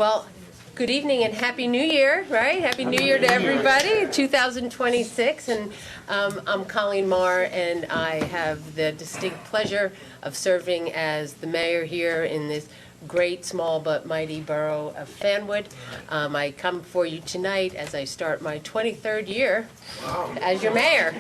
Well, good evening and Happy New Year, right? Happy New Year to everybody, 2026. And I'm Colleen Marr, and I have the distinct pleasure of serving as the mayor here in this great, small but mighty borough of Fanwood. I come before you tonight as I start my 23rd year as your mayor.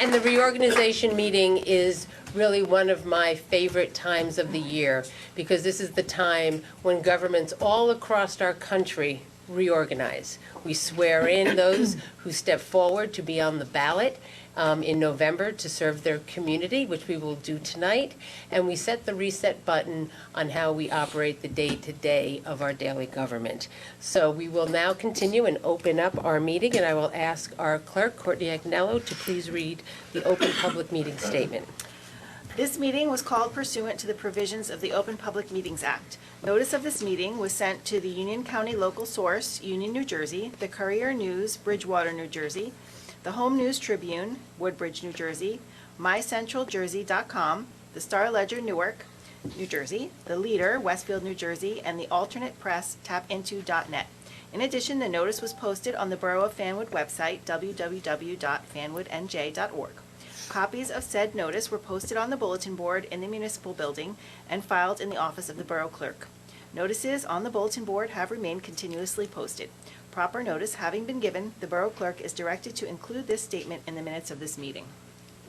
And the reorganization meeting is really one of my favorite times of the year, because this is the time when governments all across our country reorganize. We swear in those who step forward to be on the ballot in November to serve their community, which we will do tonight, and we set the reset button on how we operate the day-to-day of our daily government. So we will now continue and open up our meeting, and I will ask our clerk, Courtney Agnello, to please read the open public meeting statement. This meeting was called pursuant to the provisions of the Open Public Meetings Act. Notice of this meeting was sent to the Union County local source, Union, New Jersey, the Courier News, Bridgewater, New Jersey, the Home News Tribune, Woodbridge, New Jersey, mycentraljersey.com, the Star Ledger, Newark, New Jersey, the Leader, Westfield, New Jersey, and the Alternate Press, tapinto.net. In addition, the notice was posted on the Borough of Fanwood website, www.fanwoodnj.org. Copies of said notice were posted on the bulletin board in the municipal building and filed in the office of the borough clerk. Notices on the bulletin board have remained continuously posted. Proper notice having been given, the borough clerk is directed to include this statement in the minutes of this meeting.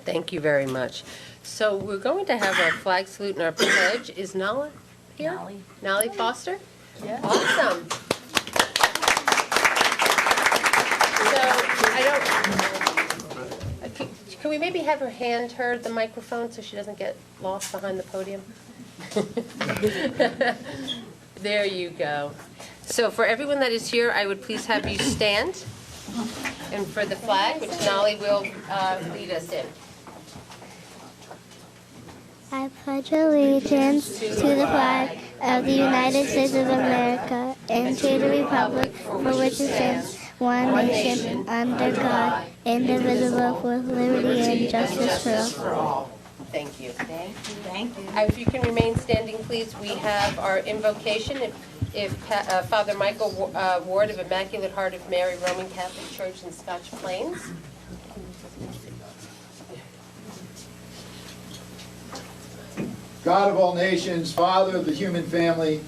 Thank you very much. So we're going to have our flag salute and our pledge. Is Nala here? Nolly Foster? Yeah. Awesome. So can we maybe have her hand her the microphone so she doesn't get lost behind the podium? There you go. So for everyone that is here, I would please have you stand. And for the flag, which Nolly will lead us in. I pledge allegiance to the flag of the United States of America and to the republic for which it stands, one nation, under God, indivisible, with liberty and justice for all. Thank you. Thank you. Thank you. If you can remain standing, please, we have our invocation. If Father Michael Ward of Immaculate Heart of Mary Roman Catholic Church in Scotch Plains. God of all nations, Father of the human family,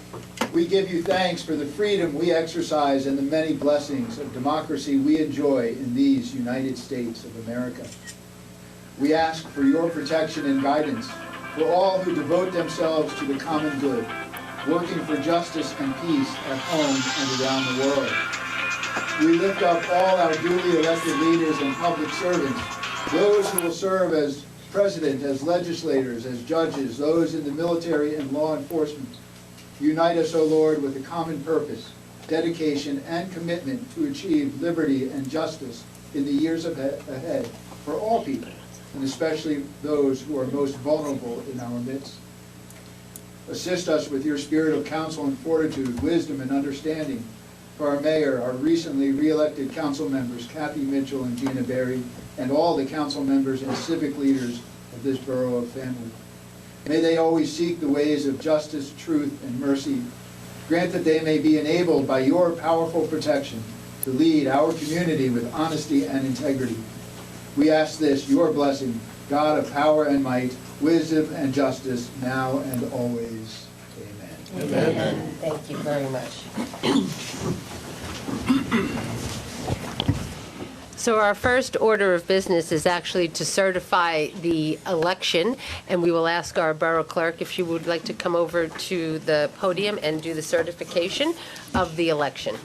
we give you thanks for the freedom we exercise and the many blessings of democracy we enjoy in these United States of America. We ask for your protection and guidance for all who devote themselves to the common good, working for justice and peace at home and around the world. We lift up all our duly elected leaders and public servants, those who will serve as president, as legislators, as judges, those in the military and law enforcement. Unite us, O Lord, with a common purpose, dedication, and commitment to achieve liberty and justice in the years ahead for all people, and especially those who are most vulnerable in our midst. Assist us with your spirit of counsel and fortitude, wisdom and understanding for our mayor, our recently re-elected council members, Kathy Mitchell and Gina Berry, and all the council members and civic leaders of this borough of Fanwood. May they always seek the ways of justice, truth, and mercy. Grant that they may be enabled by your powerful protection to lead our community with honesty and integrity. We ask this, your blessing, God of power and might, wisdom and justice, now and always. Amen. Amen. Thank you very much. So our first order of business is actually to certify the election, and we will ask our borough clerk if she would like to come over to the podium and do the certification of the election.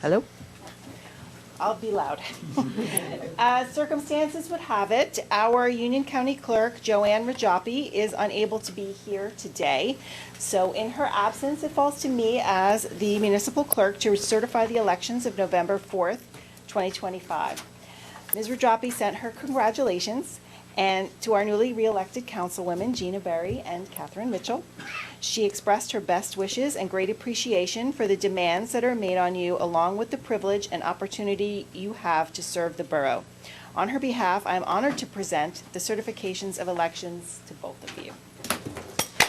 Hello? I'll be loud. As circumstances would have it, our Union County Clerk, Joanne Rajapi, is unable to be here today. So in her absence, it falls to me as the municipal clerk to certify the elections of November 4th, 2025. Ms. Rajapi sent her congratulations and to our newly re-elected councilwomen, Gina Berry and Catherine Mitchell. She expressed her best wishes and great appreciation for the demands that are made on you, along with the privilege and opportunity you have to serve the borough. On her behalf, I am honored to present the certifications of elections to both of you.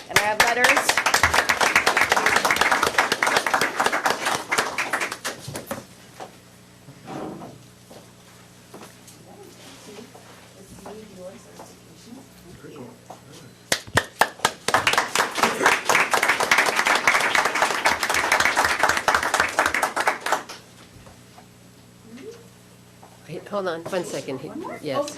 And I have letters. Wait, hold on, 1 second. Yes.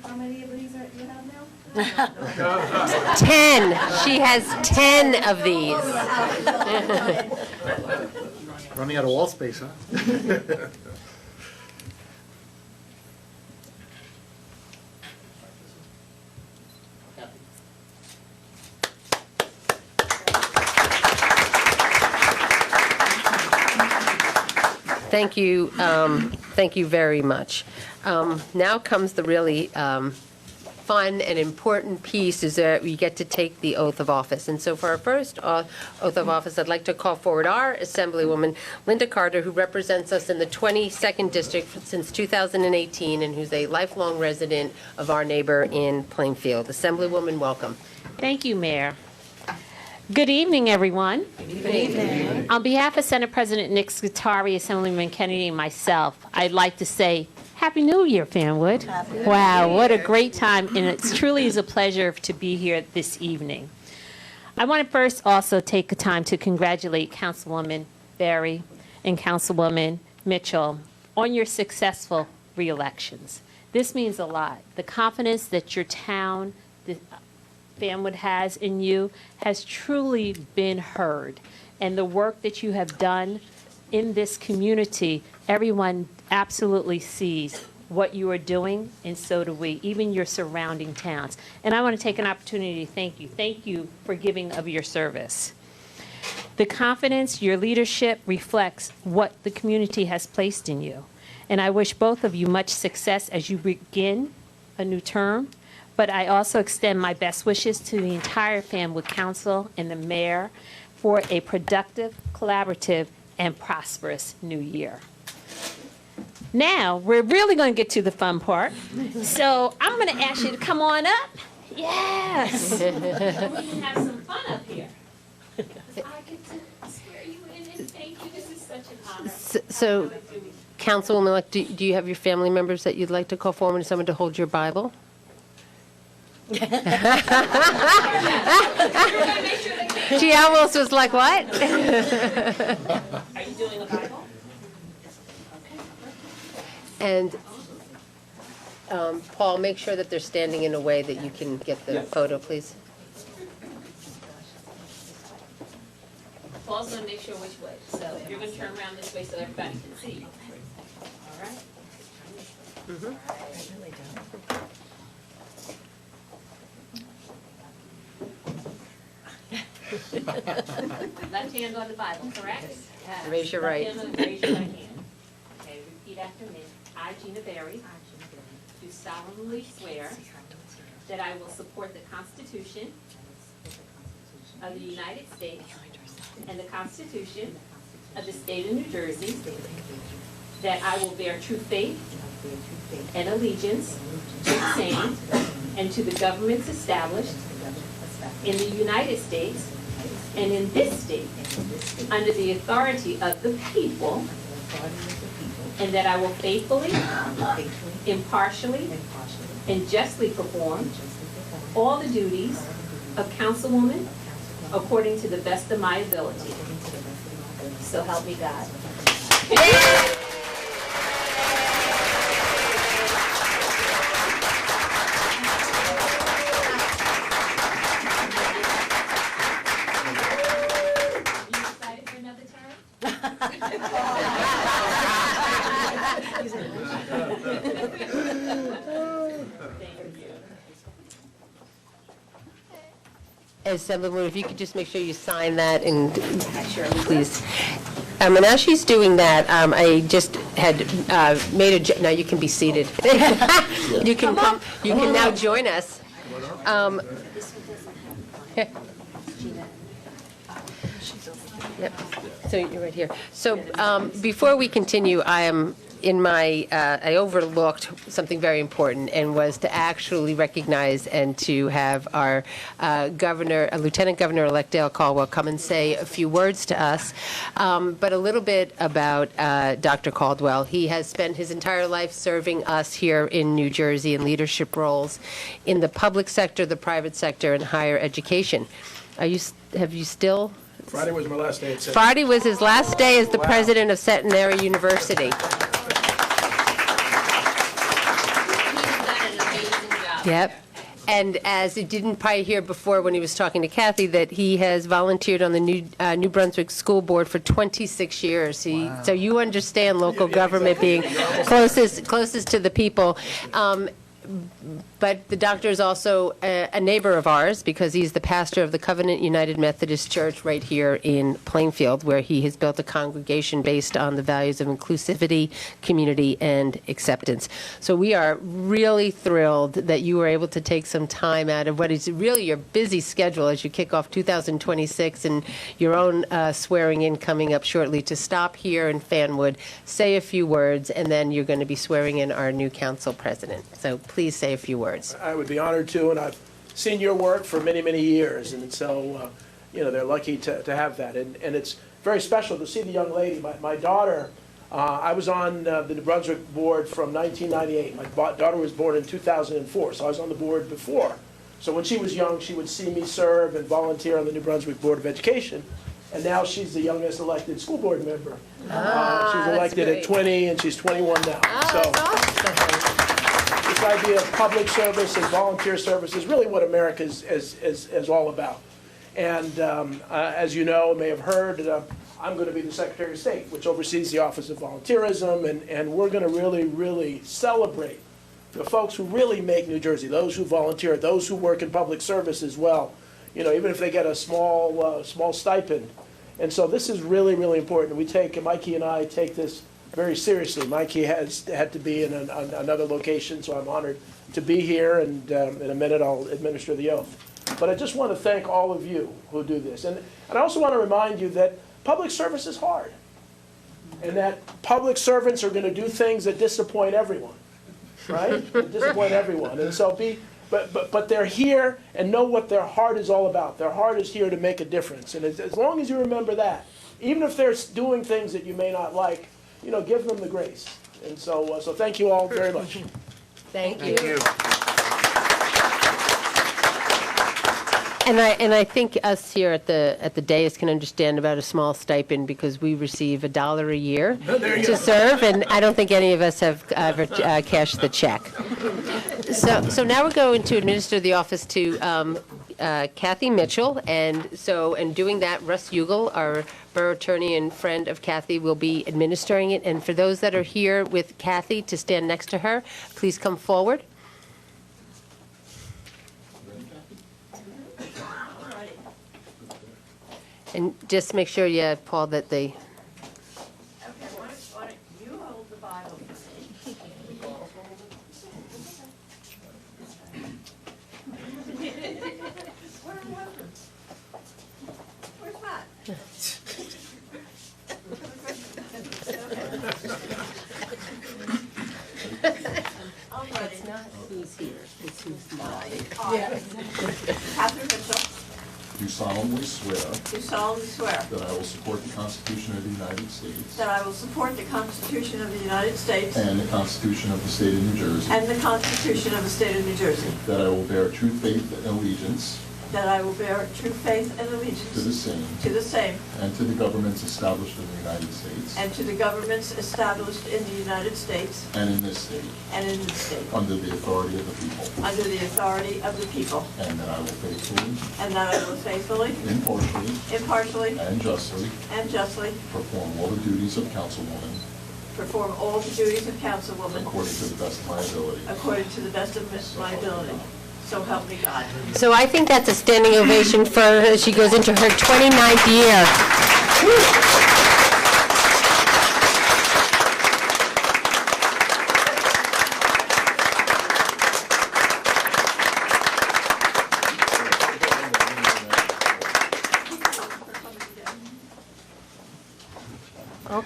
How many of these do you have now? 10. She has 10 of these. Running out of wall space, huh? Thank you. Thank you very much. Now comes the really fun and important piece, is that we get to take the oath of office. And so for our first oath of office, I'd like to call forward our Assemblywoman, Linda Carter, who represents us in the 22nd District since 2018 and who's a lifelong resident of our neighbor in Plainfield. Assemblywoman, welcome. Thank you, Mayor. Good evening, everyone. Good evening. On behalf of Senate President Nick Scutari, Assemblyman Kennedy, and myself, I'd like to say Happy New Year, Fanwood. Wow, what a great time, and it truly is a pleasure to be here this evening. I want to first also take the time to congratulate Councilwoman Berry and Councilwoman Mitchell on your successful re-elections. This means a lot. The confidence that your town, Fanwood has in you has truly been heard. And the work that you have done in this community, everyone absolutely sees what you are doing, and so do we, even your surrounding towns. And I want to take an opportunity to thank you. Thank you for giving of your service. The confidence, your leadership reflects what the community has placed in you. And I wish both of you much success as you begin a new term. But I also extend my best wishes to the entire Fanwood Council and the mayor for a productive, collaborative, and prosperous new year. Now, we're really going to get to the fun part. So I'm going to ask you to come on up. Yes. We can have some fun up here. I get to swear you in, and thank you. This is such an honor. So, Councilwoman, do you have your family members that you'd like to call forward and someone to hold your Bible? She almost was like, what? Are you doing a Bible? And Paul, make sure that they're standing in a way that you can get the photo, please. Paul's going to make sure which way. So you're going to turn around this way so everybody can see. All right? Left hand on the Bible, correct? Raise your right. Raise your right hand. Okay, repeat after me. I, Gina Berry, do solemnly swear that I will support the Constitution of the United States and the Constitution of the State of New Jersey, that I will bear true faith and allegiance to the same and to the governments established in the United States and in this state, under the authority of the people, and that I will faithfully, impartially, and justly perform all the duties of councilwoman according to the best of my ability. So help me God. Assemblywoman, if you could just make sure you sign that and please. And as she's doing that, I just had made a, now you can be seated. You can come, you can now join us. Yep, so you're right here. So before we continue, I am in my, I overlooked something very important, and was to actually recognize and to have our governor, Lieutenant Governor-elect Dale Caldwell, come and say a few words to us. But a little bit about Dr. Caldwell. He has spent his entire life serving us here in New Jersey in leadership roles in the public sector, the private sector, and higher education. Have you still? Friday was my last day at Centenary. Friday was his last day as the president of Centenary University. He's done an amazing job. Yep. And as you didn't probably hear before when he was talking to Kathy, that he has volunteered on the New Brunswick School Board for 26 years. So you understand local government being closest to the people. But the doctor is also a neighbor of ours, because he's the pastor of the Covenant United Methodist Church right here in Plainfield, where he has built a congregation based on the values of inclusivity, community, and acceptance. So we are really thrilled that you were able to take some time out of what is really your busy schedule as you kick off 2026 and your own swearing in coming up shortly, to stop here in Fanwood, say a few words, and then you're going to be swearing in our new council president. So please say a few words. I would be honored to, and I've seen your work for many, many years, and so, they're lucky to have that. And it's very special to see the young lady. My daughter, I was on the New Brunswick board from 1998. My daughter was born in 2004, so I was on the board before. So when she was young, she would see me serve and volunteer on the New Brunswick Board of Education, and now she's the youngest elected school board member. She's elected at 20, and she's 21 now. So. This idea of public service and volunteer service is really what America is all about. And as you know, may have heard, I'm going to be the Secretary of State, which oversees the Office of Volunteerism, and we're going to really, really celebrate the folks who really make New Jersey, those who volunteer, those who work in public service as well, even if they get a small stipend. And so this is really, really important. Mikey and I take this very seriously. Mikey had to be in another location, so I'm honored to be here, and in a minute I'll administer the oath. But I just want to thank all of you who do this. And I also want to remind you that public service is hard, and that public servants are going to do things that disappoint everyone, right? Disappoint everyone. And so but they're here and know what their heart is all about. Their heart is here to make a difference. And as long as you remember that, even if they're doing things that you may not like, give them the grace. And so thank you all very much. Thank you. And I think us here at the dais can understand about a small stipend, because we receive $1 a year to serve, and I don't think any of us have ever cashed the check. So now we're going to administer the office to Kathy Mitchell, and doing that, Russ Ugel, our borough attorney and friend of Kathy, will be administering it. And for those that are here with Kathy, to stand next to her, please come forward. And just make sure, Paul, that they... Okay, why don't you hold the Bible for me? Where's Matt? I'm ready. It's not who's here, it's who's not. Catherine Mitchell, Do solemnly swear do solemnly swear that I will support the Constitution of the United States that I will support the Constitution of the United States and the Constitution of the State of New Jersey, and the Constitution of the State of New Jersey, that I will bear true faith and allegiance that I will bear true faith and to the allegiance to the same and to the governments established in the United States and to the governments established in the United States and in this state, and in this state, under the authority of the people, under the authority of the people, and that I will faithfully, and that I will faithfully, impartially, and justly perform all the duties of councilwoman perform all the duties of councilwoman according to the best of my ability. according to the best of my ability. So help me God. So I think that's a standing ovation for her as she goes into her 29th year.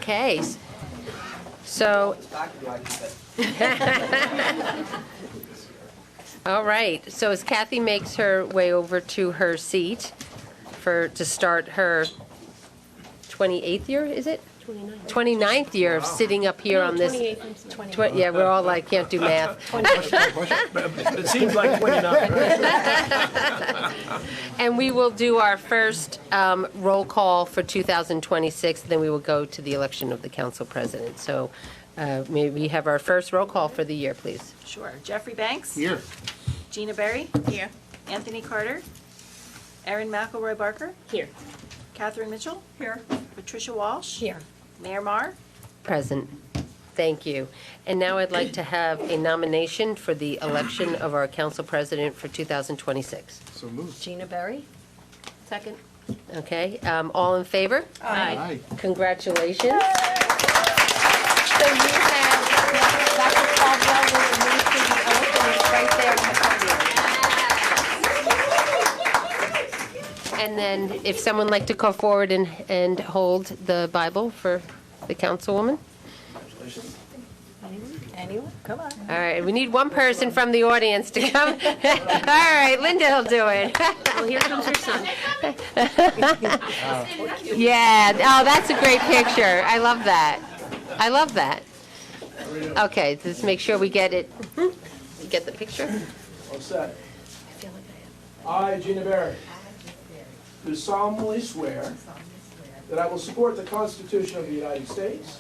Okay. So, all right. So as Kathy makes her way over to her seat to start her 28th year, is it? 29th year of sitting up here on this. Yeah, we're all like, can't do math. But it seems like 29, right? And we will do our first roll call for 2026, then we will go to the election of the council president. So may we have our first roll call for the year, please? Sure. Jeffrey Banks? Here. Gina Berry? Here. Anthony Carter? Erin McElroy Barker? Here. Catherine Mitchell? Here. Patricia Walsh? Here. Mayor Marr? Present. Thank you. And now I'd like to have a nomination for the election of our council president for 2026. So moved. Gina Berry? Second. Okay, all in favor? Aye. Congratulations. So you have, Dr. Caldwell will administer the oath and it's right there on the podium. And then if someone would like to come forward and hold the Bible for the councilwoman? Anyone? Come on. All right, we need one person from the audience to come. All right, Linda will do it. Well, here comes her son. Yeah, oh, that's a great picture. I love that. I love that. Okay, let's make sure we get it. You get the picture? All set. I, Gina Berry, do solemnly swear that I will support the Constitution of the United States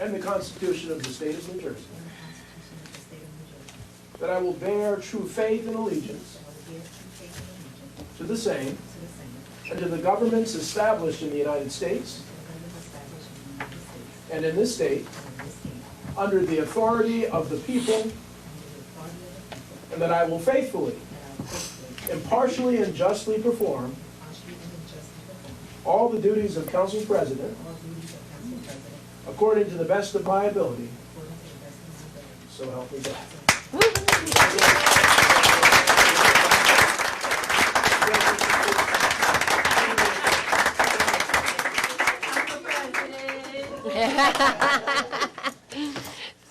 and the Constitution of the State of New Jersey, that I will bear true faith and allegiance to the same and to the governments established in the United States and in this state under the authority of the people, and that I will faithfully, impartially, and justly perform all the duties of council president according to the best of my ability. So help me God.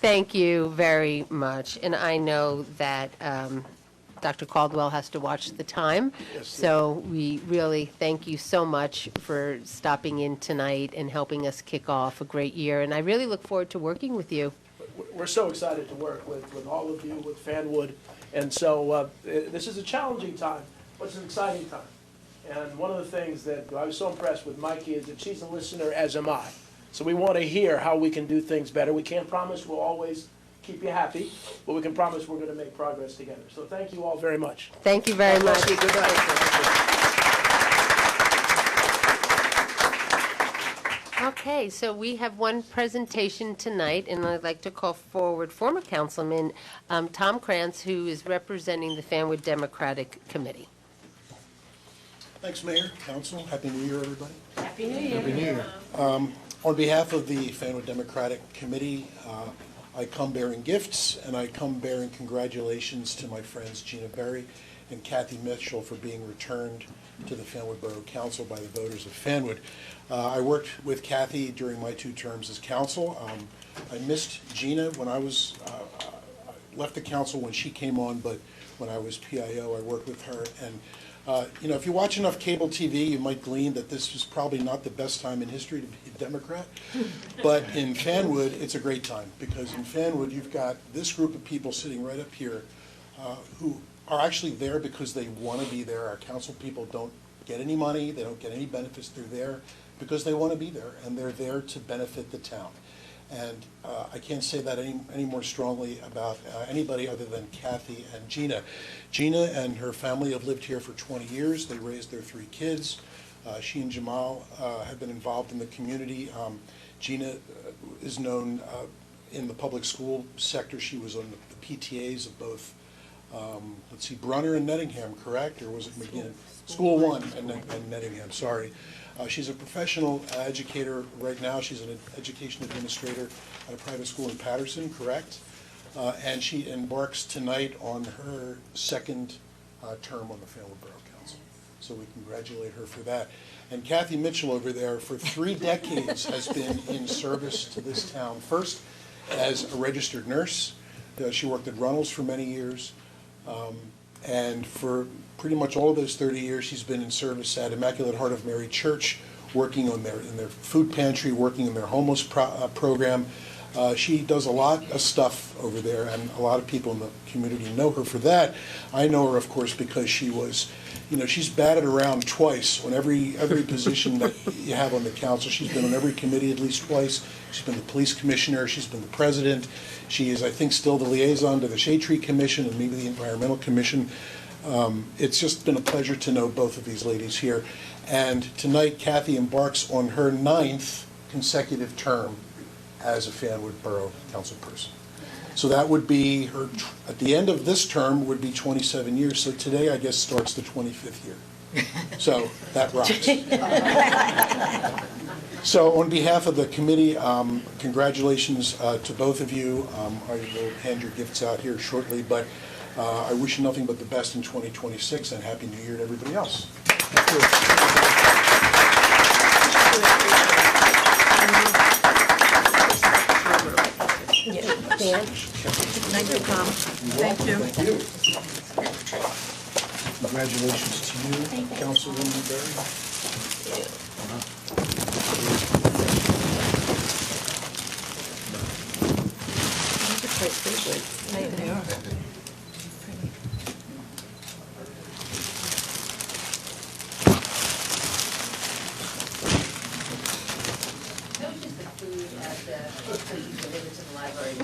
Thank you very much. And I know that Dr. Caldwell has to watch the time. So we really thank you so much for stopping in tonight and helping us kick off a great year. And I really look forward to working with you. We're so excited to work with all of you, with Fanwood. And so this is a challenging time, but it's an exciting time. And one of the things that I was so impressed with Mikey is that she's a listener, as am I. So we want to hear how we can do things better. We can't promise we'll always keep you happy, but we can promise we're going to make progress together. So thank you all very much. Thank you very much. Good night. Okay, so we have one presentation tonight, and I'd like to call forward former Councilman Tom Krantz, who is representing the Fanwood Democratic Committee. Thanks, Mayor, Council. Happy New Year, everybody. Happy New Year. Happy New Year. On behalf of the Fanwood Democratic Committee, I come bearing gifts, and I come bearing congratulations to my friends Gina Berry and Kathy Mitchell for being returned to the Fanwood Borough Council by the voters of Fanwood. I worked with Kathy during my 2 terms as council. I missed Gina when I was left the council when she came on, but when I was PIO, I worked with her. And you know, if you watch enough cable TV, you might glean that this was probably not the best time in history to be a Democrat. But in Fanwood, it's a great time, because in Fanwood, you've got this group of people sitting right up here who are actually there because they want to be there. Our council people don't get any money, they don't get any benefits. They're there because they want to be there, and they're there to benefit the town. And I can't say that any more strongly about anybody other than Kathy and Gina. Gina and her family have lived here for 20 years. They raised their 3 kids. She and Jamal have been involved in the community. Gina is known in the public school sector. She was on the PTAs of both, let's see, Brunner and Nettingham, correct? Or was it McGinn? School 1 and Nettingham, sorry. She's a professional educator right now. She's an education administrator at a private school in Patterson, correct? And she embarks tonight on her 2nd term on the Fanwood Borough Council. So we congratulate her for that. And Kathy Mitchell over there, for 3 decades, has been in service to this town. First, as a registered nurse. She worked at Runnels for many years. And for pretty much all of those 30 years, she's been in service at Immaculate Heart of Mary Church, working in their food pantry, working in their homeless program. She does a lot of stuff over there, and a lot of people in the community know her for that. I know her, of course, because she was, she's batted around twice on every position that you have on the council. She's been on every committee at least twice. She's been the police commissioner. She's been the president. She is, I think, still the liaison to the Shade Tree Commission and maybe the Environmental Commission. It's just been a pleasure to know both of these ladies here. And tonight, Kathy embarks on her 9th consecutive term as a Fanwood Borough Councilperson. So that would be her, at the end of this term would be 27 years. So today, I guess, starts the 25th year. So that rocks. So on behalf of the committee, congratulations to both of you. I will hand your gifts out here shortly, but I wish you nothing but the best in 2026, and Happy New Year to everybody else. Thank you. Dan? Thank you, Tom. Thank you. Thank you. Congratulations to you, Councilwoman Berry. They are. That was just the food at the delivered to the library.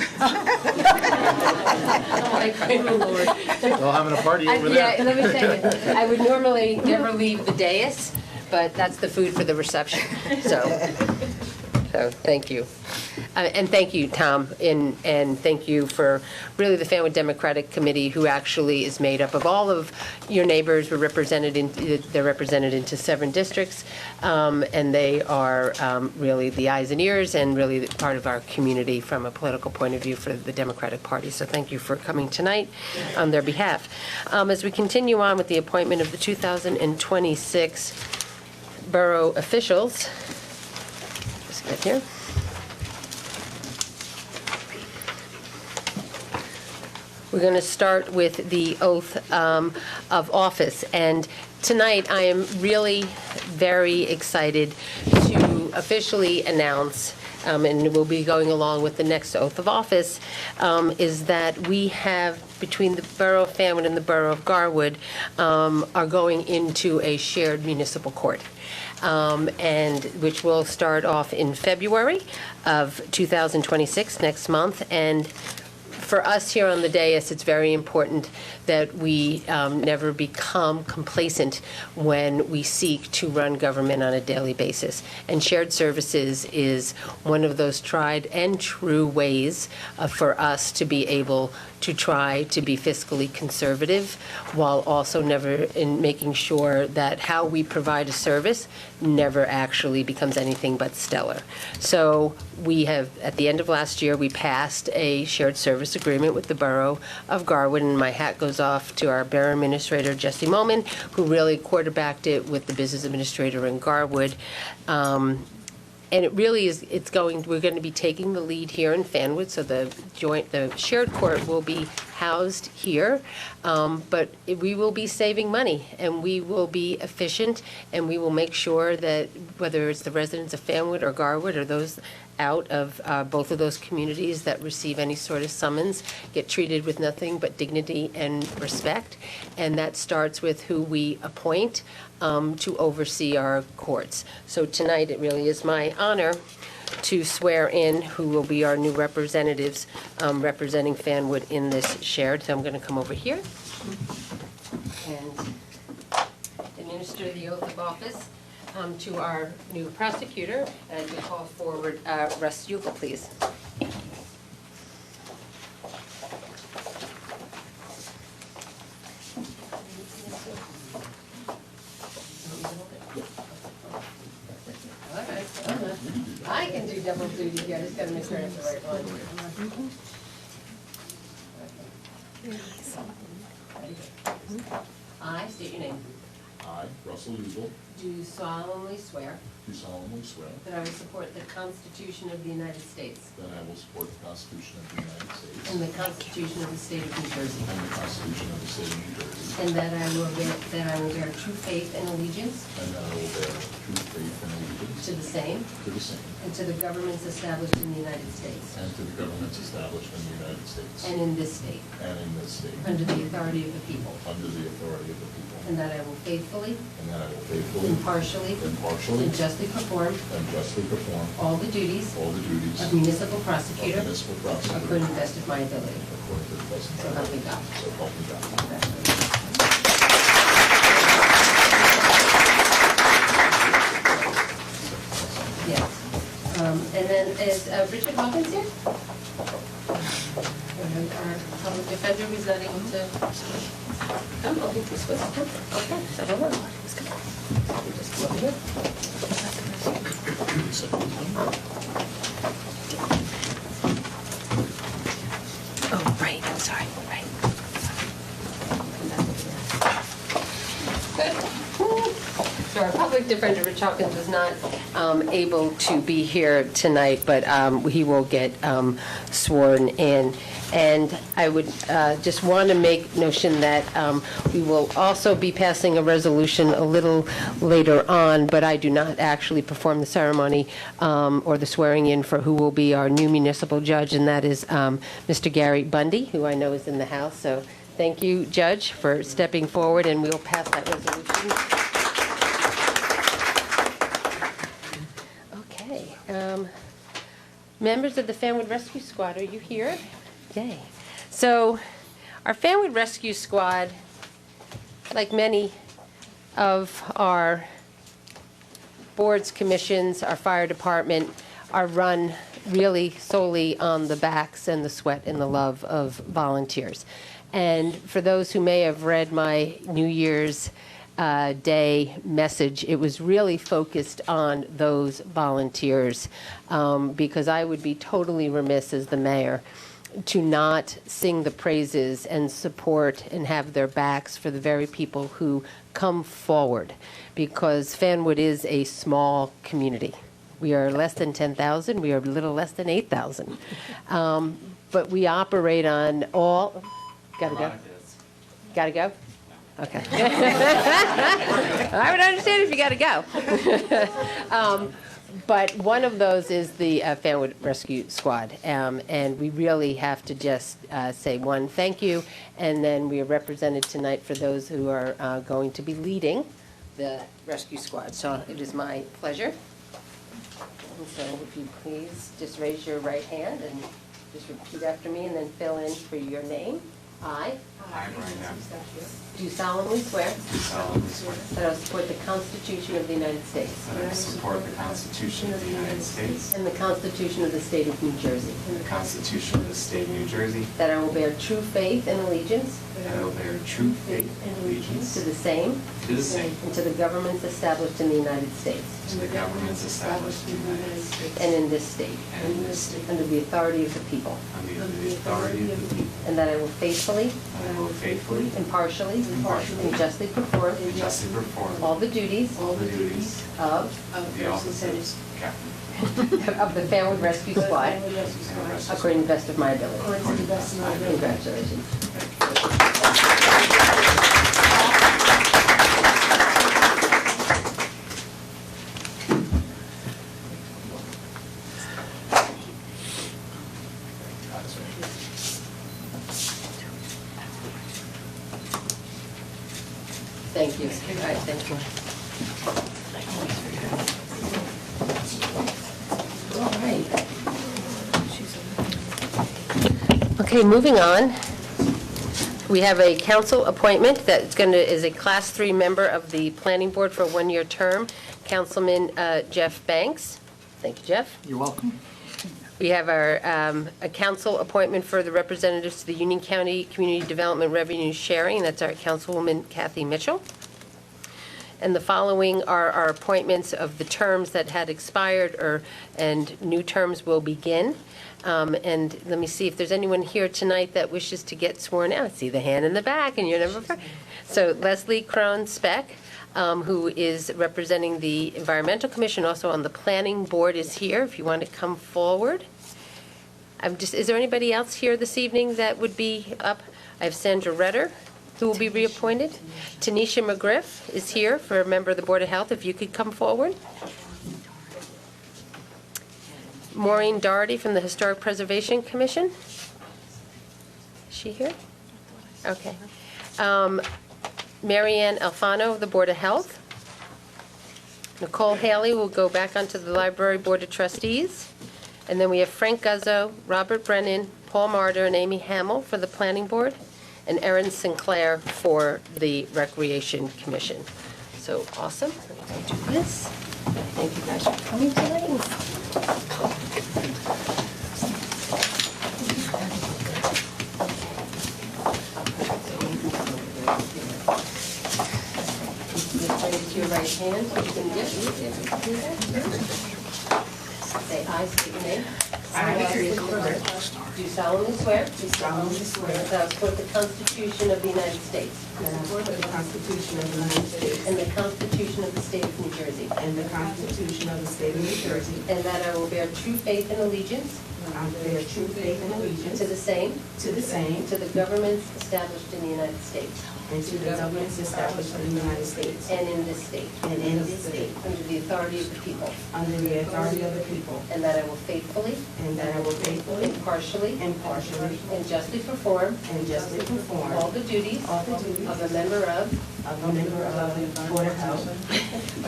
Like, oh Lord. They're having a party over there. Yeah, let me tell you, I would normally never leave the dais, but that's the food for the reception, so thank you. And thank you, Tom, and thank you for really the Fanwood Democratic Committee, who actually is made up of all of your neighbors. They're represented into 7 districts, and they are really the eyes and ears and really part of our community from a political point of view for the Democratic Party. So thank you for coming tonight on their behalf. As we continue on with the appointment of the 2026 borough officials, just get here. We're going to start with the oath of office. And tonight, I am really very excited to officially announce, and we'll be going along with the next oath of office, is that we have, between the Borough of Fanwood and the Borough of Garwood, are going into a shared municipal court. And which will start off in February of 2026, next month. And for us here on the dais, it's very important that we never become complacent when we seek to run government on a daily basis. And shared services is one of those tried and true ways for us to be able to try to be fiscally conservative, while also never in making sure that how we provide a service never actually becomes anything but stellar. So we have, at the end of last year, we passed a shared service agreement with the Borough of Garwood, and my hat goes off to our Borough Administrator, Jesse Moman, who really quarterbacked it with the Business Administrator in Garwood. And it really is, we're going to be taking the lead here in Fanwood, so the shared court will be housed here, but we will be saving money, and we will be efficient, and we will make sure that whether it's the residents of Fanwood or Garwood or those out of both of those communities that receive any sort of summons get treated with nothing but dignity and respect. And that starts with who we appoint to oversee our courts. So tonight, it really is my honor to swear in who will be our new representatives representing Fanwood in this shared. So I'm going to come over here and administer the oath of office to our new prosecutor, and we call forward Russ Yukel, please. All right. I can do double duty here. I just got to make sure I have the right one. I state your name. I, Russell Eagle, do solemnly swear do solemnly swear that I will support the Constitution of the United States that I will support the Constitution of the United States and the Constitution of the State of New Jersey, and the Constitution of the State of New Jersey, and that I will bear true faith and allegiance and that I will bear true faith and allegiance to the same to the same and to the governments established in the United States and to the governments established in the United States and in this state, and in this state, under the authority of the people, under the authority of the people, and that I will faithfully, and that I will faithfully, impartially, impartially, and justly perform and justly perform all the duties all the duties of municipal of prosecutor municipal prosecutor according to the best of my ability. according to the best of So my help me ability. God. So help me God. Congratulations. Yes. And then is Richard Hawkins here? Our public defender who's not able to come? Okay, he's supposed to come. Okay, so hold on. We'll just come over here. Oh, right, I'm sorry, right. So our public defender, Rich Hawkins, was not able to be here tonight, but he will get sworn in. And I would just want to make notion that we will also be passing a resolution a little later on, but I do not actually perform the ceremony or the swearing in for who will be our new municipal judge, and that is Mr. Gary Bundy, who I know is in the house. So thank you, Judge, for stepping forward, and we'll pass that resolution. Okay. Members of the Fanwood Rescue Squad, are you here? Yay. So our Fanwood Rescue Squad, like many of our boards, commissions, our fire department, are run really solely on the backs and the sweat and the love of volunteers. And for those who may have read my New Year's Day message, it was really focused on those volunteers because I would be totally remiss as the mayor to not sing the praises and support and have their backs for the very people who come forward, because Fanwood is a small community. We are less than 10,000. We are a little less than 8,000. But we operate on all... Gotta go? Gotta go? Okay. I would understand if you gotta go. But one of those is the Fanwood Rescue Squad, and we really have to just say one, thank you, and then we are represented tonight for those who are going to be leading the rescue squad. So it is my pleasure. And so if you please just raise your right hand and just repeat after me and then fill in for your name. I do solemnly swear that I will support the Constitution of the United States That I will support the Constitution of the United States and the Constitution of the State of New Jersey. and the Constitution of the State of New Jersey. That I will bear true faith and allegiance That I will bear true faith and allegiance to the same to the same, and to the governments established in the United States to the governments established in the United States and in this state, and in this state, under the authority of the people. under the authority of the people. And that I will faithfully, And I will faithfully, impartially, and justly perform and justly perform all the duties all the duties of of the office of Captain. of the Fanwood Rescue Squad And rest according to the best of my ability. according to the best of my ability. Congratulations. Thank you. All right, thank you. All right. Okay, moving on. We have a council appointment that is a Class 3 member of the Planning Board for a one-year term, Councilman Jeff Banks. Thank you, Jeff. You're welcome. We have our a council appointment for the representatives to the Union County Community Development Revenue Sharing. That's our Councilwoman Kathy Mitchell. And the following are our appointments of the terms that had expired and new terms will begin. And let me see if there's anyone here tonight that wishes to get sworn out. I see the hand in the back and you're number 4. So Leslie Crone Speck, who is representing the Environmental Commission, also on the Planning Board, is here, if you want to come forward. Is there anybody else here this evening that would be up? I have Sandra Redder, who will be reappointed. Tanisha McGriff is here for a member of the Board of Health, if you could come forward. Maureen Doherty from the Historic Preservation Commission. Is she here? Okay. Marianne Alfano of the Board of Health. Nicole Haley will go back onto the Library Board of Trustees. And then we have Frank Guzzo, Robert Brennan, Paul Marder, and Amy Hamill for the Planning Board, and Erin Sinclair for the Recreation Commission. So, awesome. Let me do this. Thank you guys for coming tonight. Raise your right hand, so you can get Say aye, state your name. Do solemnly swear. That I will support the Constitution of the United States. That I support the Constitution of the United States. And the Constitution of the State of New Jersey. And the Constitution of the State of New Jersey. And that I will bear true faith and allegiance. I will bear true faith and allegiance. To the same. To the same. To the governments established in the United States. And to the governments established in the United States. And in this state. And in this state. Under the authority of the people. Under the authority of the people. And that I will faithfully. And that I will faithfully. Impartially. And justly perform. And justly perform. All the duties. All the duties. Of a member of. Of a member of the Board of Health.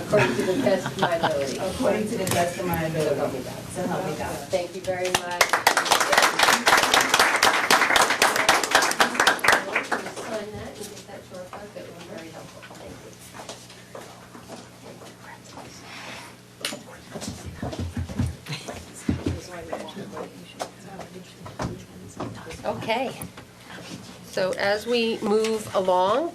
According to the best of my ability. According to the best of my ability. So help me God. So help me God. Thank you very much. Sign that and get that to our clerk. That was very helpful. Thank you. Okay. So as we move along,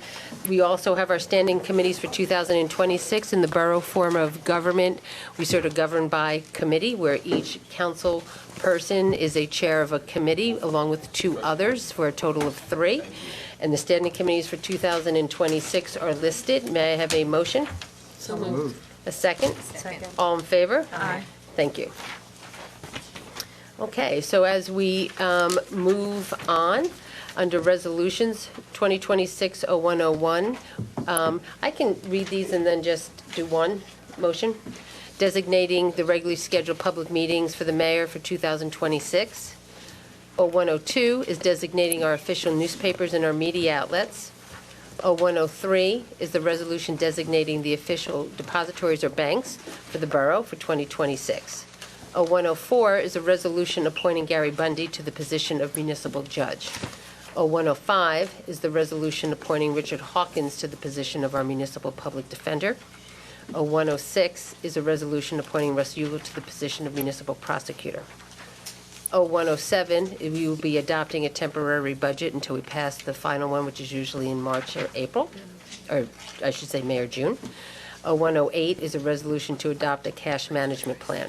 we also have our standing committees for 2026 in the borough form of government. We sort of govern by committee, where each council person is a chair of a committee, along with two others, for a total of 3. And the standing committees for 2026 are listed. May I have a motion? So moved. A second? Second. All in favor? Aye. Thank you. Okay, so as we move on, under Resolutions 2026-0101, I can read these and then just do one motion. Designating the regularly scheduled public meetings for the mayor for 2026. 0102 is designating our official newspapers and our media outlets. 0103 is the resolution designating the official depositories or banks for the borough for 2026. 0104 is a resolution appointing Gary Bundy to the position of municipal judge. 0105 is the resolution appointing Richard Hawkins to the position of our municipal public defender. 0106 is a resolution appointing Russ Ugel to the position of municipal prosecutor. 0107, we will be adopting a temporary budget until we pass the final one, which is usually in March or April, or I should say May or June. 0108 is a resolution to adopt a cash management plan.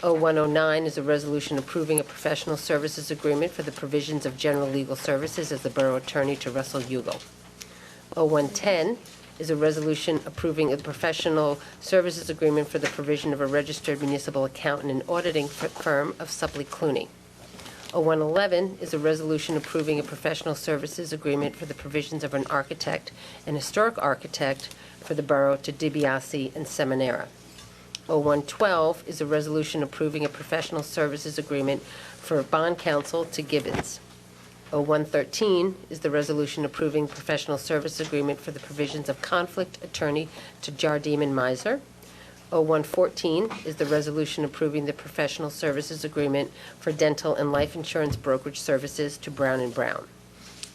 0109 is a resolution approving a professional services agreement for the provisions of general legal services as the borough attorney to Russell Ugel. 0110 is a resolution approving a professional services agreement for the provision of a registered municipal accountant and auditing firm of Suppley Clooney. 0111 is a resolution approving a professional services agreement for the provisions of an architect and historic architect for the borough to DiBiase and Seminara. 0112 is a resolution approving a professional services agreement for bond counsel to Gibbons. 0113 is the resolution approving professional service agreement for the provisions of conflict attorney to Jardim and Meisner. 0114 is the resolution approving the professional services agreement for dental and life insurance brokerage services to Brown and Brown.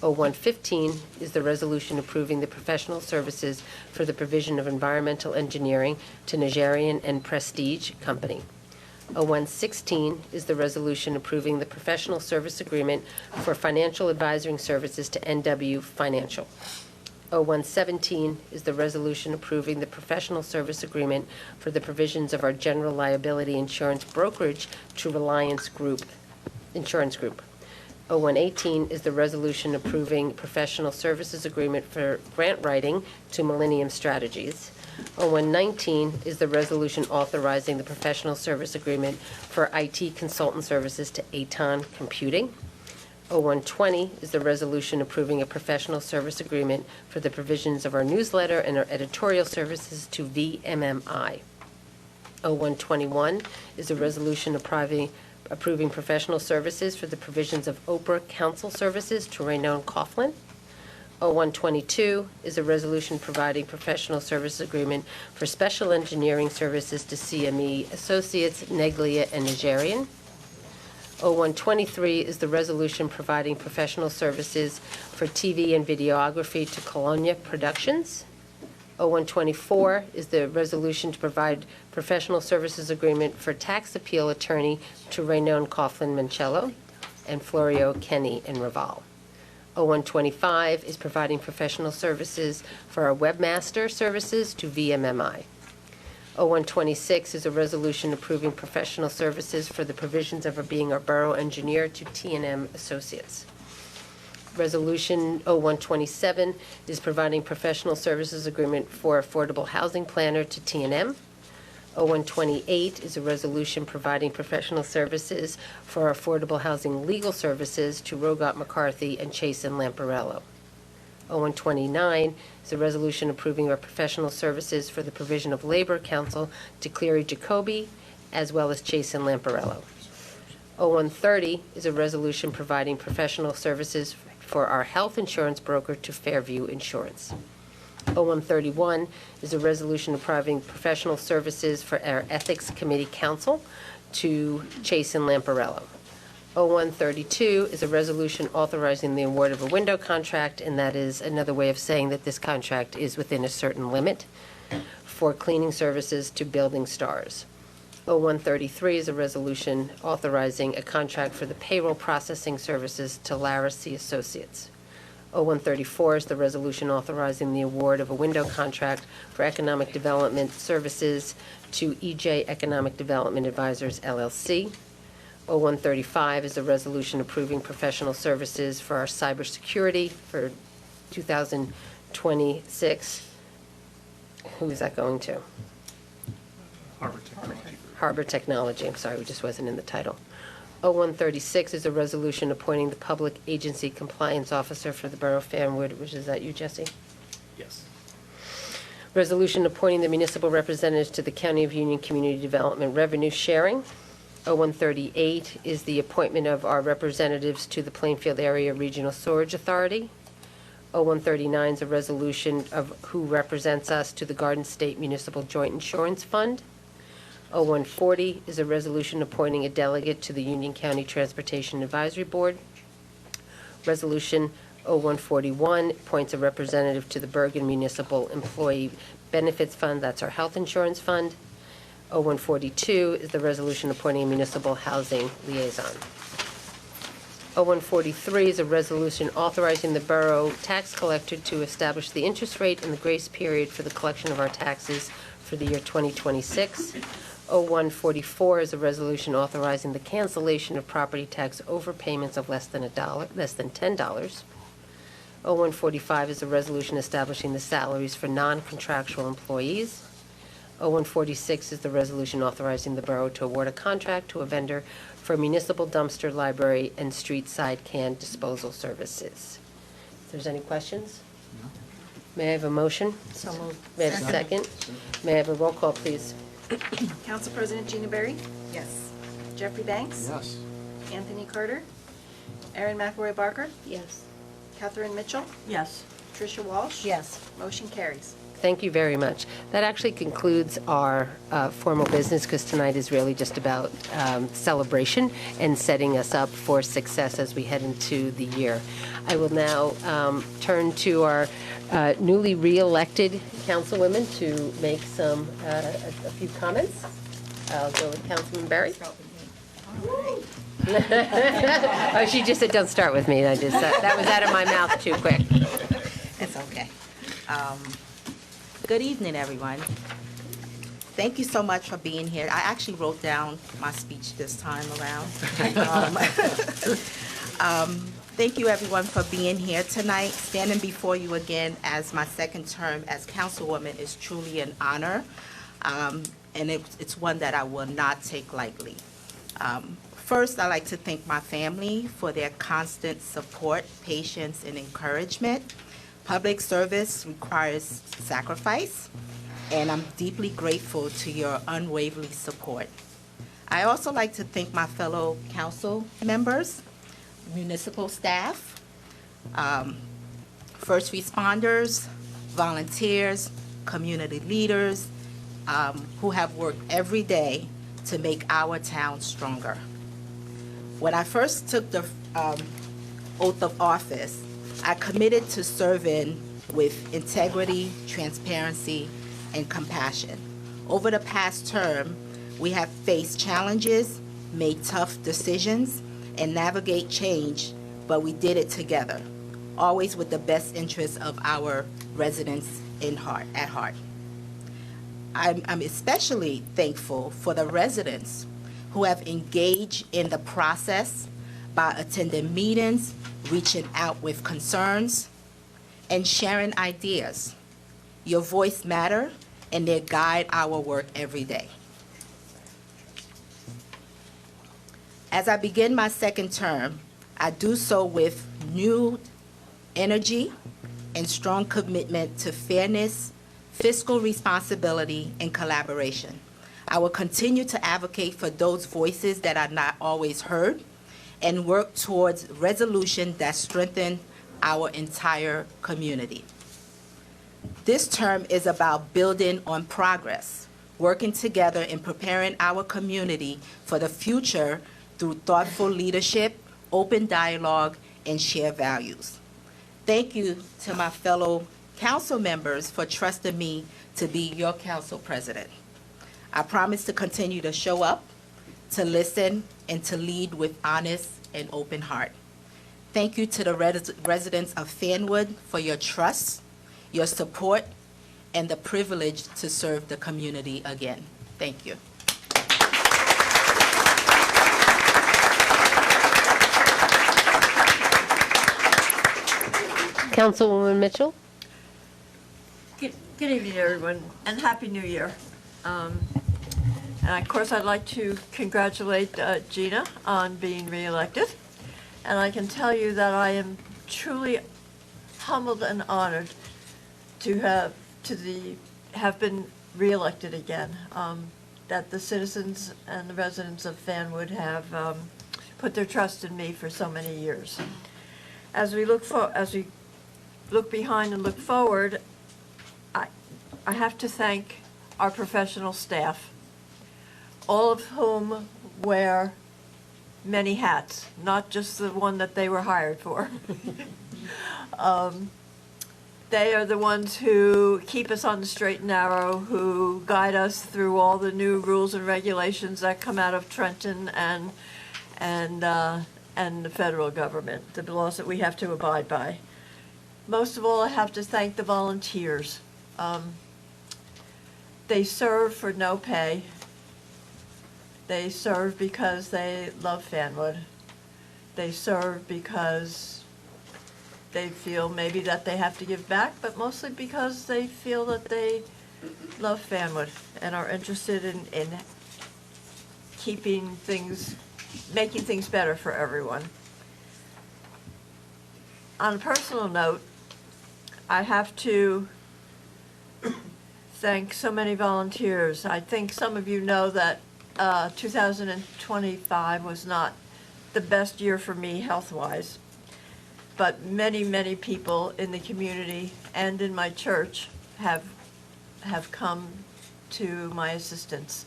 0115 is the resolution approving the professional services for the provision of environmental engineering to Nigerian and Prestige Company. 0116 is the resolution approving the professional service agreement for financial advisory services to NW Financial. 0117 is the resolution approving the professional service agreement for the provisions of our general liability insurance brokerage to Reliance Group, Insurance Group. 0118 is the resolution approving professional services agreement for grant writing to Millennium Strategies. 0119 is the resolution authorizing the professional service agreement for IT consultant services to Aton Computing. 0120 is the resolution approving a professional service agreement for the provisions of our newsletter and our editorial services to VMMI. 0121 is a resolution approving professional services for the provisions of Oprah Council Services to Raynon Coughlin. 0122 is a resolution providing professional services agreement for special engineering services to CME Associates, Neglia, and Nigerian. 0123 is the resolution providing professional services for TV and videography to Colonia Productions. 0124 is the resolution to provide professional services agreement for tax appeal attorney to Raynon Coughlin Mancello and Florio Kenny in Raval. 0125 is providing professional services for our webmaster services to VMMI. 0126 is a resolution approving professional services for the provisions of being our borough engineer to T&M Associates. Resolution 0127 is providing professional services agreement for affordable housing planner to T&M. 0128 is a resolution providing professional services for affordable housing legal services to Rogot McCarthy and Chasen Lamparello. 0129 is a resolution approving our professional services for the provision of labor counsel to Cleary Jacoby as well as Chasen Lamparello. 0130 is a resolution providing professional services for our health insurance broker to Fairview Insurance. 0131 is a resolution approving professional services for our Ethics Committee Counsel to Chasen Lamparello. 0132 is a resolution authorizing the award of a window contract, and that is another way of saying that this contract is within a certain limit for cleaning services to Building Stars. 0133 is a resolution authorizing a contract for the payroll processing services to Lara C. Associates. 0134 is the resolution authorizing the award of a window contract for economic development services to EJ Economic Development Advisors, LLC. 0135 is a resolution approving professional services for our cybersecurity for 2026. Who is that going to? Harbor Technology. I'm sorry, it just wasn't in the title. 0136 is a resolution appointing the Public Agency Compliance Officer for the Borough of Fanwood, which is that you, Jesse? Yes. Resolution appointing the municipal representatives to the County of Union Community Development Revenue Sharing. 0138 is the appointment of our representatives to the Plainfield Area Regional Storage Authority. 0139 is a resolution of who represents us to the Garden State Municipal Joint Insurance Fund. 0140 is a resolution appointing a delegate to the Union County Transportation Advisory Board. Resolution 0141 appoints a representative to the Bergen Municipal Employee Benefits Fund, that's our health insurance fund. 0142 is the resolution appointing a municipal housing liaison. 0143 is a resolution authorizing the borough tax collector to establish the interest rate and the grace period for the collection of our taxes for the year 2026. 0144 is a resolution authorizing the cancellation of property tax overpayments of less than $10. 0145 is a resolution establishing the salaries for non-contractual employees. 0146 is the resolution authorizing the borough to award a contract to a vendor for municipal dumpster, library, and street side can disposal services. If there's any questions? No. May I have a motion? So moved. May I have a second? May I have a roll call, please? Council President Gina Berry? Yes. Jeffrey Banks? Yes. Anthony Carter? Erin McElroy Barker? Yes. Catherine Mitchell? Yes. Tricia Walsh? Yes. Motion carries. Thank you very much. That actually concludes our formal business, because tonight is really just about celebration and setting us up for success as we head into the year. I will now turn to our newly re-elected councilwomen to make a few comments. I'll go with Councilman Berry. Oh, she just said, don't start with me. That was out of my mouth too quick. It's okay. Good evening, everyone. Thank you so much for being here. I actually wrote down my speech this time around. Thank you, everyone, for being here tonight. Standing before you again as my second term as councilwoman is truly an honor, and it's one that I will not take lightly. First, I'd like to thank my family for their constant support, patience, and encouragement. Public service requires sacrifice, and I'm deeply grateful to your unwavering support. I also like to thank my fellow council members, municipal staff, first responders, volunteers, community leaders, who have worked every day to make our town stronger. When I first took the oath of office, I committed to serving with integrity, transparency, and compassion. Over the past term, we have faced challenges, made tough decisions, and navigate change, but we did it together, always with the best interests of our residents at heart. I'm especially thankful for the residents who have engaged in the process by attending meetings, reaching out with concerns, and sharing ideas. Your voice matters, and they guide our work every day. As I begin my second term, I do so with new energy and strong commitment to fairness, fiscal responsibility, and collaboration. I will continue to advocate for those voices that are not always heard and work towards resolution that strengthen our entire community. This term is about building on progress, working together and preparing our community for the future through thoughtful leadership, open dialogue, and shared values. Thank you to my fellow council members for trusting me to be your council president. I promise to continue to show up, to listen, and to lead with honest and open heart. Thank you to the residents of Fanwood for your trust, your support, and the privilege to serve the community again. Thank you. Councilwoman Mitchell? Good evening, everyone, and Happy New Year. And of course, I'd like to congratulate Gina on being reelected. And I can tell you that I am truly humbled and honored to have been reelected again. That the citizens and the residents of Fanwood have put their trust in me for so many years. As we look behind and look forward, I have to thank our professional staff, all of whom wear many hats, not just the one that they were hired for. They are the ones who keep us on the straight and narrow, who guide us through all the new rules and regulations that come out of Trenton and the federal government, the laws that we have to abide by. Most of all, I have to thank the volunteers. They serve for no pay. They serve because they love Fanwood. They serve because they feel maybe that they have to give back, but mostly because they feel that they love Fanwood and are interested in making things better for everyone. On a personal note, I have to thank so many volunteers. I think some of you know that 2025 was not the best year for me health-wise, but many, many people in the community and in my church have come to my assistance.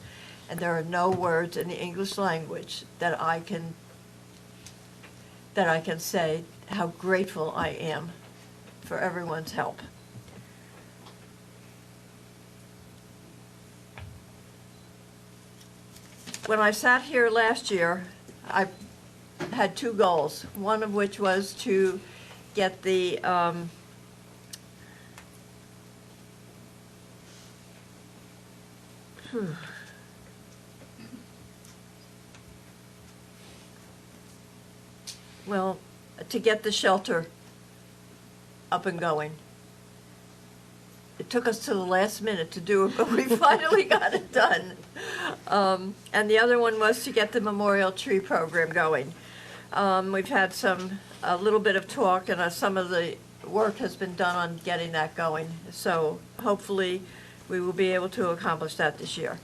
And there are no words in the English language that I can say how grateful I am for everyone's help. When I sat here last year, I had two goals, one of which was to get the well, to get the shelter up and going. It took us to the last minute to do it, but we finally got it done. And the other one was to get the memorial tree program going. We've had a little bit of talk, and some of the work has been done on getting that going. So hopefully, we will be able to accomplish that this year.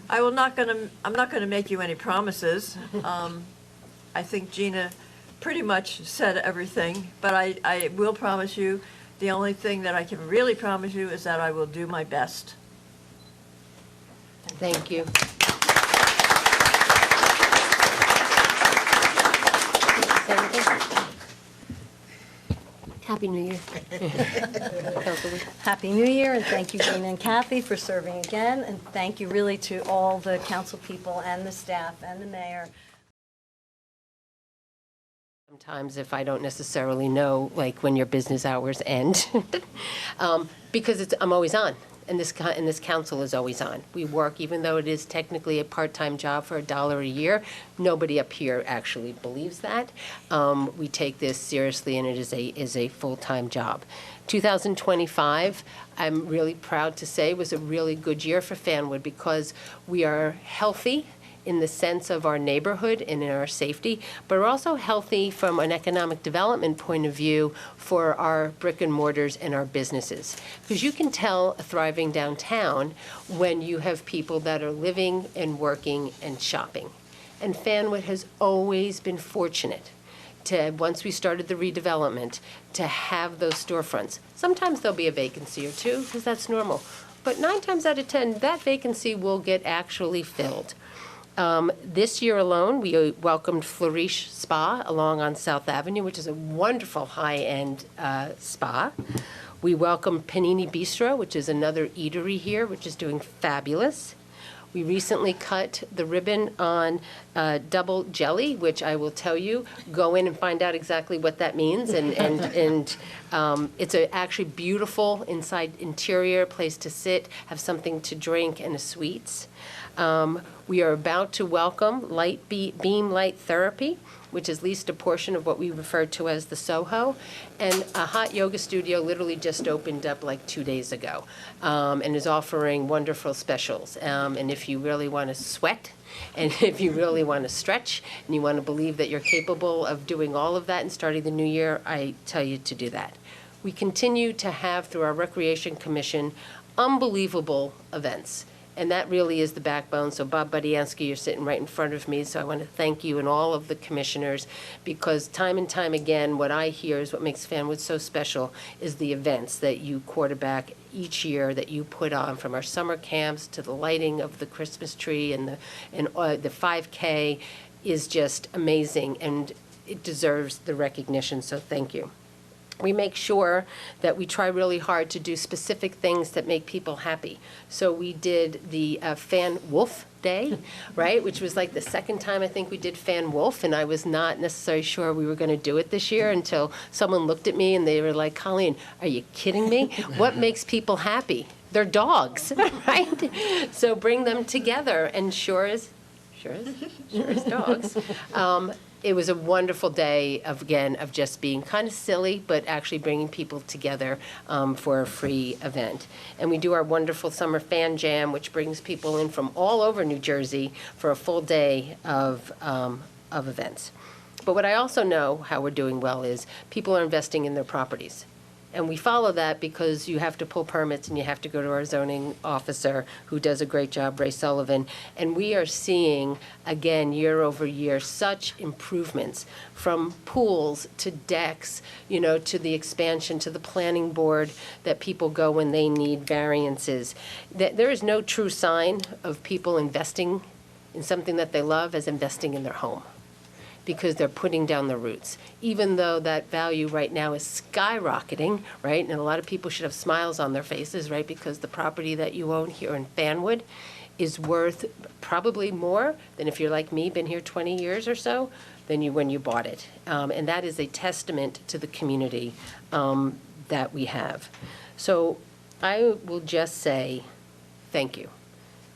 I'm not gonna make you any promises. I think Gina pretty much said everything, but I will promise you, the only thing that I can really promise you is that I will do my best. Thank you. Happy New Year. Happy New Year, and thank you, Gina and Kathy, for serving again, and thank you really to all the council people and the staff and the mayor. Sometimes if I don't necessarily know, like, when your business hours end, because I'm always on, and this council is always on. We work, even though it is technically a part-time job for $1 a year, nobody up here actually believes that. We take this seriously, and it is a full-time job. 2025, I'm really proud to say, was a really good year for Fanwood because we are healthy in the sense of our neighborhood and in our safety, but we're also healthy from an economic development point of view for our brick and mortars and our businesses. Because you can tell a thriving downtown when you have people that are living and working and shopping. And Fanwood has always been fortunate to, once we started the redevelopment, to have those storefronts. Sometimes there'll be a vacancy or two, because that's normal. But 9 times out of 10, that vacancy will get actually filled. This year alone, we welcomed Flourish Spa along on South Avenue, which is a wonderful high-end spa. We welcomed Panini Bistro, which is another eatery here, which is doing fabulous. We recently cut the ribbon on Double Jelly, which I will tell you, go in and find out exactly what that means. And it's a actually beautiful interior place to sit, have something to drink, and a sweets. We are about to welcome Beam Light Therapy, which is at least a portion of what we refer to as the Soho. And a hot yoga studio literally just opened up like 2 days ago and is offering wonderful specials. And if you really want to sweat, and if you really want to stretch, and you want to believe that you're capable of doing all of that and starting the new year, I tell you to do that. We continue to have, through our Recreation Commission, unbelievable events. And that really is the backbone. So Bob Budiansky, you're sitting right in front of me, so I want to thank you and all of the commissioners, because time and time again, what I hear is what makes Fanwood so special is the events that you quarterback each year, that you put on, from our summer camps to the lighting of the Christmas tree, and the 5K is just amazing, and it deserves the recognition, so thank you. We make sure that we try really hard to do specific things that make people happy. So we did the Fan Wolf Day, right, which was like the second time I think we did Fan Wolf, and I was not necessarily sure we were going to do it this year until someone looked at me and they were like, "Colleen, are you kidding me? What makes people happy? They're dogs," right? So bring them together, and sure as dogs. It was a wonderful day of just being kind of silly, but actually bringing people together for a free event. And we do our wonderful summer fan jam, which brings people in from all over New Jersey for a full day of events. But what I also know how we're doing well is people are investing in their properties. And we follow that because you have to pull permits and you have to go to our zoning officer, who does a great job, Ray Sullivan. And we are seeing, again, year over year, such improvements, from pools to decks, to the expansion, to the planning board, that people go when they need variances. There is no true sign of people investing in something that they love as investing in their home, because they're putting down the roots. Even though that value right now is skyrocketing, right? And a lot of people should have smiles on their faces, right? Because the property that you own here in Fanwood is worth probably more than, if you're like me, been here 20 years or so, than when you bought it. And that is a testament to the community that we have. So I will just say thank you.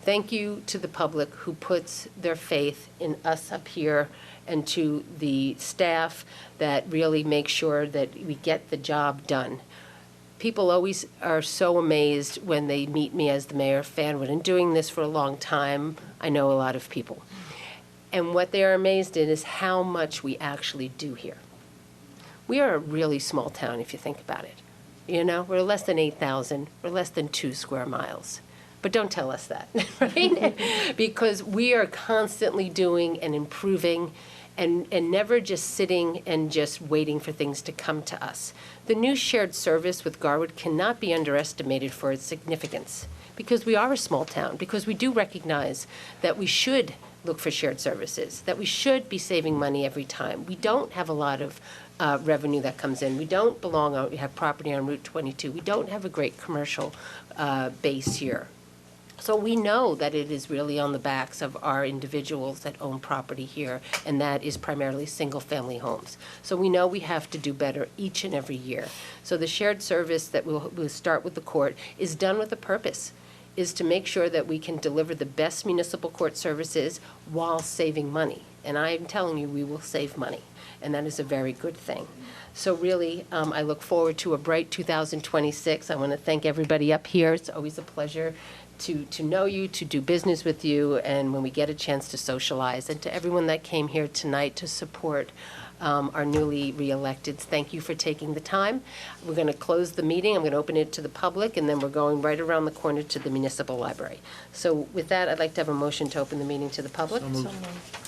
Thank you to the public who puts their faith in us up here and to the staff that really make sure that we get the job done. People always are so amazed when they meet me as the mayor of Fanwood, and doing this for a long time, I know a lot of people. And what they are amazed in is how much we actually do here. We are a really small town if you think about it. You know, we're less than 8,000, we're less than 2 square miles. But don't tell us that, right? Because we are constantly doing and improving and never just sitting and just waiting for things to come to us. The new shared service with Garwood cannot be underestimated for its significance, because we are a small town, because we do recognize that we should look for shared services, that we should be saving money every time. We don't have a lot of revenue that comes in. We don't we have property on Route 22. We don't have a great commercial base here. So we know that it is really on the backs of our individuals that own property here, and that is primarily single-family homes. So we know we have to do better each and every year. So the shared service that we'll start with the court is done with a purpose, is to make sure that we can deliver the best municipal court services while saving money. And I'm telling you, we will save money, and that is a very good thing. So really, I look forward to a bright 2026. I want to thank everybody up here. It's always a pleasure to know you, to do business with you, and when we get a chance to socialize. And to everyone that came here tonight to support our newly re-electeds, thank you for taking the time. We're going to close the meeting. I'm going to open it to the public, and then we're going right around the corner to the municipal library. So with that, I'd like to have a motion to open the meeting to the public.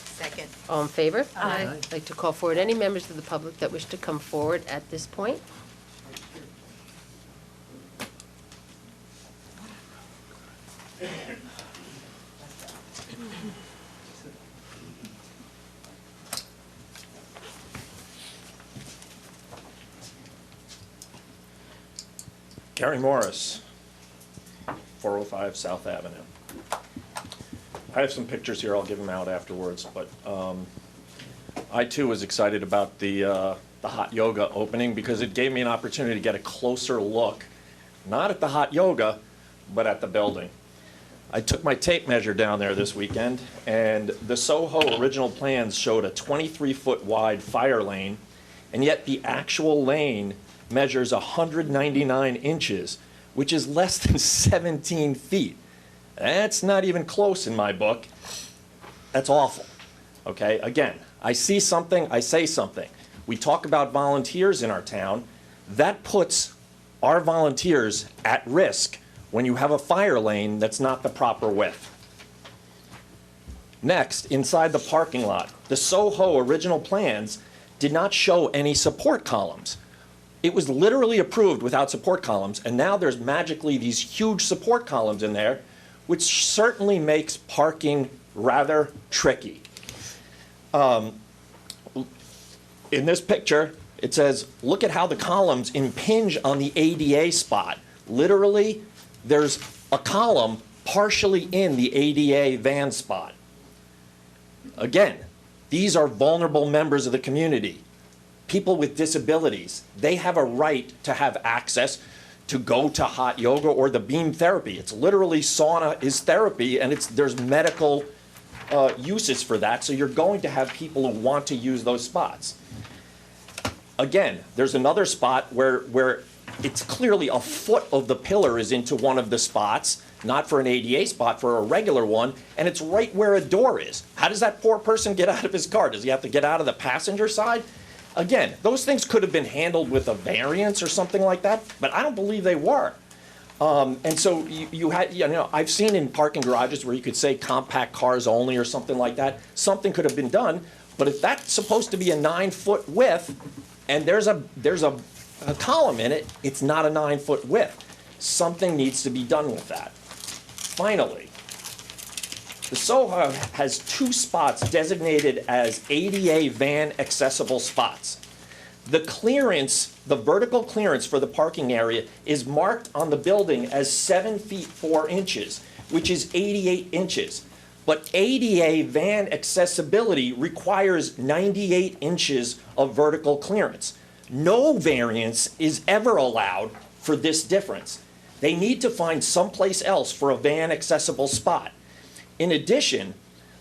Second. All in favor? Aye. I'd like to call forward any members of the public that wish to come forward at this point. Gary Morris, 405 South Avenue. I have some pictures here, I'll give them out afterwards, but I too was excited about the hot yoga opening because it gave me an opportunity to get a closer look, not at the hot yoga, but at the building. I took my tape measure down there this weekend, and the Soho original plans showed a 23-foot wide fire lane, and yet the actual lane measures 199 inches, which is less than 17 feet. That's not even close in my book. That's awful, okay? Again, I see something, I say something. We talk about volunteers in our town. That puts our volunteers at risk when you have a fire lane that's not the proper width. Next, inside the parking lot, the Soho original plans did not show any support columns. It was literally approved without support columns, and now there's magically these huge support columns in there, which certainly makes parking rather tricky. In this picture, it says, look at how the columns impinge on the ADA spot. Literally, there's a column partially in the ADA van spot. Again, these are vulnerable members of the community. People with disabilities, they have a right to have access to go to hot yoga or the beam therapy. It's literally sauna is therapy, and there's medical uses for that, so you're going to have people who want to use those spots. Again, there's another spot where it's clearly a foot of the pillar is into one of the spots, not for an ADA spot, for a regular one, and it's right where a door is. How does that poor person get out of his car? Does he have to get out of the passenger side? Again, those things could have been handled with a variance or something like that, but I don't believe they were. And so you had, you know, I've seen in parking garages where you could say compact cars only or something like that. Something could have been done, but if that's supposed to be a 9-foot width and there's a column in it, it's not a 9-foot width. Something needs to be done with that. Finally, the Soho has 2 spots designated as ADA van accessible spots. The clearance, the vertical clearance for the parking area is marked on the building as 7 feet 4 inches, which is 88 inches. But ADA van accessibility requires 98 inches of vertical clearance. No variance is ever allowed for this difference. They need to find someplace else for a van accessible spot. In addition,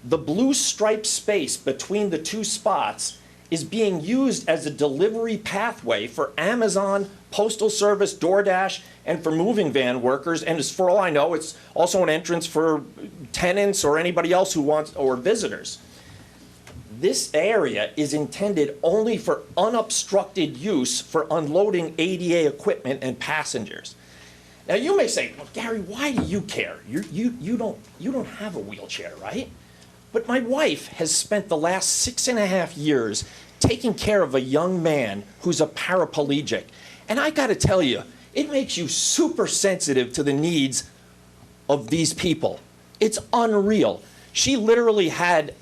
The blue striped space between the two spots is being used as a delivery pathway for Amazon, Postal Service, DoorDash, and for moving van workers. And as for all I know, it's also an entrance for tenants or anybody else who wants, or visitors. This area is intended only for unobstructed use for unloading ADA equipment and passengers. Now you may say, well, Gary, why do you care? You don't have a wheelchair, right? But my wife has spent the last 6.5 years taking care of a young man who's a paraplegic. And I gotta tell you, it makes you super sensitive to the needs of these people. It's unreal. She literally had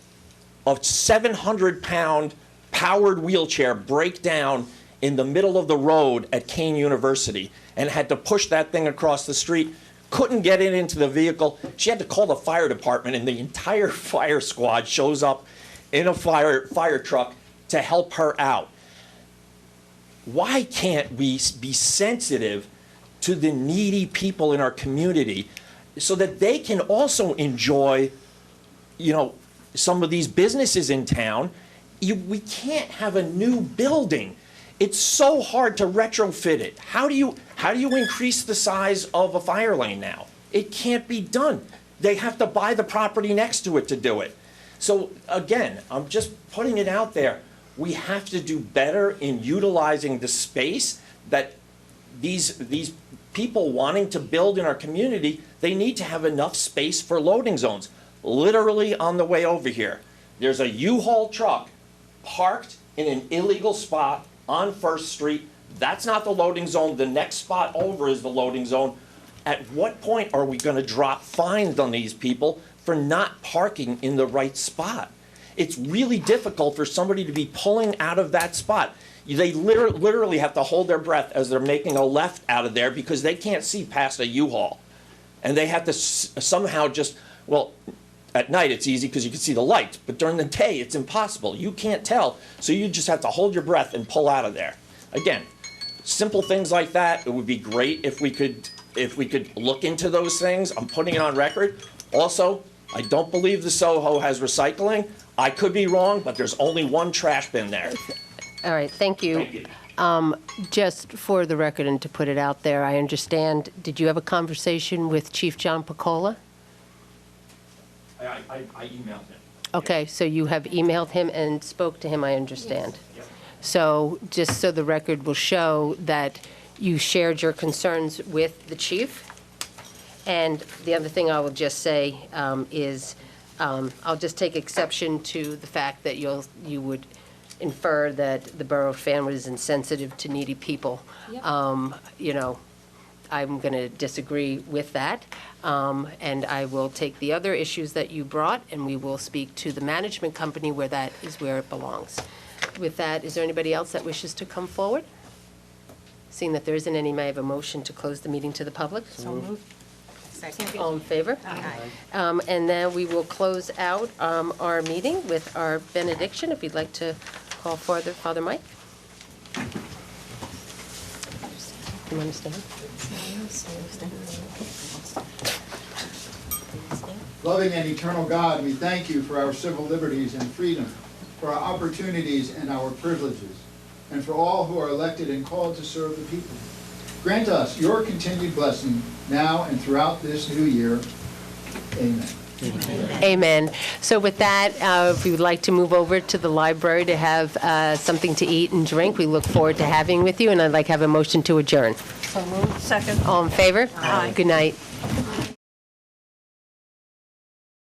a 700-pound powered wheelchair break down in the middle of the road at Kane University and had to push that thing across the street. Couldn't get it into the vehicle. She had to call the fire department, and the entire fire squad shows up in a fire truck to help her out. Why can't we be sensitive to the needy people in our community so that they can also enjoy, some of these businesses in town? We can't have a new building. It's so hard to retrofit it. How do you increase the size of a fire lane now? It can't be done. They have to buy the property next to it to do it. So again, I'm just putting it out there. We have to do better in utilizing the space that these people wanting to build in our community. They need to have enough space for loading zones. Literally on the way over here, there's a U-Haul truck parked in an illegal spot on First Street. That's not the loading zone. The next spot over is the loading zone. At what point are we going to drop fines on these people for not parking in the right spot? It's really difficult for somebody to be pulling out of that spot. They literally have to hold their breath as they're making a left out of there because they can't see past a U-Haul. And they have to somehow at night it's easy because you can see the lights, but during the day it's impossible. You can't tell, so you just have to hold your breath and pull out of there. Again, simple things like that. It would be great if we could look into those things. I'm putting it on record. Also, I don't believe the Soho has recycling. I could be wrong, but there's only one trash bin there. All right, thank you. Thank you. Just for the record and to put it out there, I understand, did you have a conversation with Chief John Piccola? I emailed him. Okay, so you have emailed him and spoke to him, I understand. Yep. So just so the record will show that you shared your concerns with the chief. And the other thing I will just say is I'll just take exception to the fact that you would infer that the borough of Fanwood is insensitive to needy people. Yep. I'm going to disagree with that. And I will take the other issues that you brought, and we will speak to the management company where that is where it belongs. With that, is there anybody else that wishes to come forward? Seeing that there isn't any, may I have a motion to close the meeting to the public? So moved. Second. All in favor? Aye. And then we will close out our meeting with our benediction, if you'd like to call Father Mike. You want to stand? Loving and eternal God, we thank you for our civil liberties and freedom, for our opportunities and our privileges, and for all who are elected and called to serve the people. Grant us your continued blessing now and throughout this new year. Amen. Amen. So with that, if we would like to move over to the library to have something to eat and drink, we look forward to having with you, and I'd like to have a motion to adjourn. So moved. Second. All in favor? Aye. Good night.